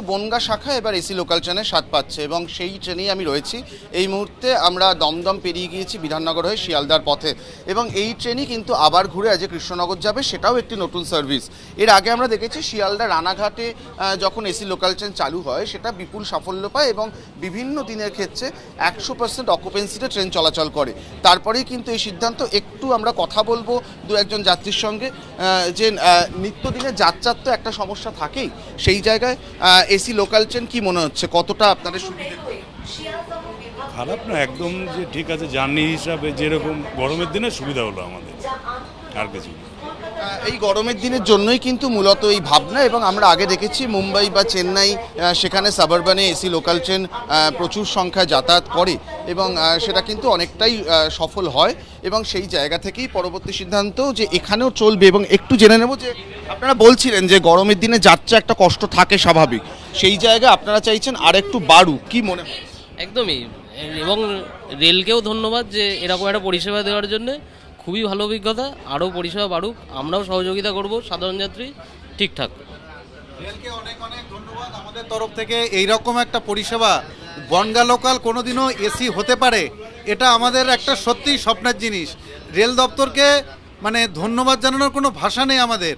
বনগাঁ শাখা এবার AC local ট্রেনের স্বাদ পাচ্ছে এবং সেই ট্রেনেই আমি রয়েছি এই মুহূর্তে। আমরা দমদম পেরিয়ে গিয়েছি বিধাননগর হয়ে শিয়ালদার পথে এবং এই ট্রেনই কিন্তু আবার ঘুরে আজ কৃষ্ণনগর যাবে, সেটাও একটি নতুন সার্ভিস। এর আগে আমরা দেখেছি শিয়ালদা রানাঘাটে যখন এসি লোকাল ট্রেন চালু হয় সেটা বিপুল সাফল্য পায় এবং বিভিন্ন দিনের ক্ষেত্রে 100% অকুপেন্সিতে ট্রেন চলাচল করে। তারপরেই কিন্তু এই সিদ্ধান্ত। একটু আমরা কথা বলবো দু একজন যাত্রীর সঙ্গে যে নিত্যদিনের যাত্রার তো একটা সমস্যা থাকেই, সেই জায়গায় এসি লোকাল ট্রেন কি মনে হচ্ছে, কতটা আপনাদের সুবিধা? খারাপ না, একদম যে ঠিক আছে, জার্নি হিসাবে যেরকম গরমের দিনে সুবিধা হলো আমাদের, আর কিছু না। এই গরমের দিনের জন্যই কিন্তু মূলত এই ভাবনা। এবং আমরা আগে দেখেছি মুম্বাই বা চেন্নাই সেখানে সাবারবানে এসি লোকাল ট্রেন প্রচুর সংখ্যায় যাতায়াত করে এবং সেটা কিন্তু অনেকটাই সফল হয় এবং সেই জায়গা থেকেই পরবর্তী সিদ্ধান্ত যে এখানেও চলবে। এবং একটু জেনে নেব যে আপনারা বলছিলেন যে গরমের দিনে যাত্রা একটা কষ্ট থাকে স্বাভাবিক, সেই জায়গায় আপনারা চাইছেন আর একটু বাড়ুক, কি মনে হয়? একদমই। এবং রেলকেও ধন্যবাদ যে এরকম একটা পরিষেবা দেওয়ার জন্য, খুবই ভালো অভিজ্ঞতা। আরও পরিষেবা বাড়ুক, আমরাও সহযোগিতা করব সাধারণ যাত্রী ঠিকঠাক। রেলকে অনেক অনেক ধন্যবাদ আমাদের তরফ থেকে। এইরকম একটা পরিষেবা বনগাঁ লোকাল কোনোদিনও এসি হতে পারে, এটা আমাদের একটা সত্যিই স্বপ্নের জিনিস। রেল দপ্তরকে মানে ধন্যবাদ জানানোর কোনো ভাষা নেই আমাদের।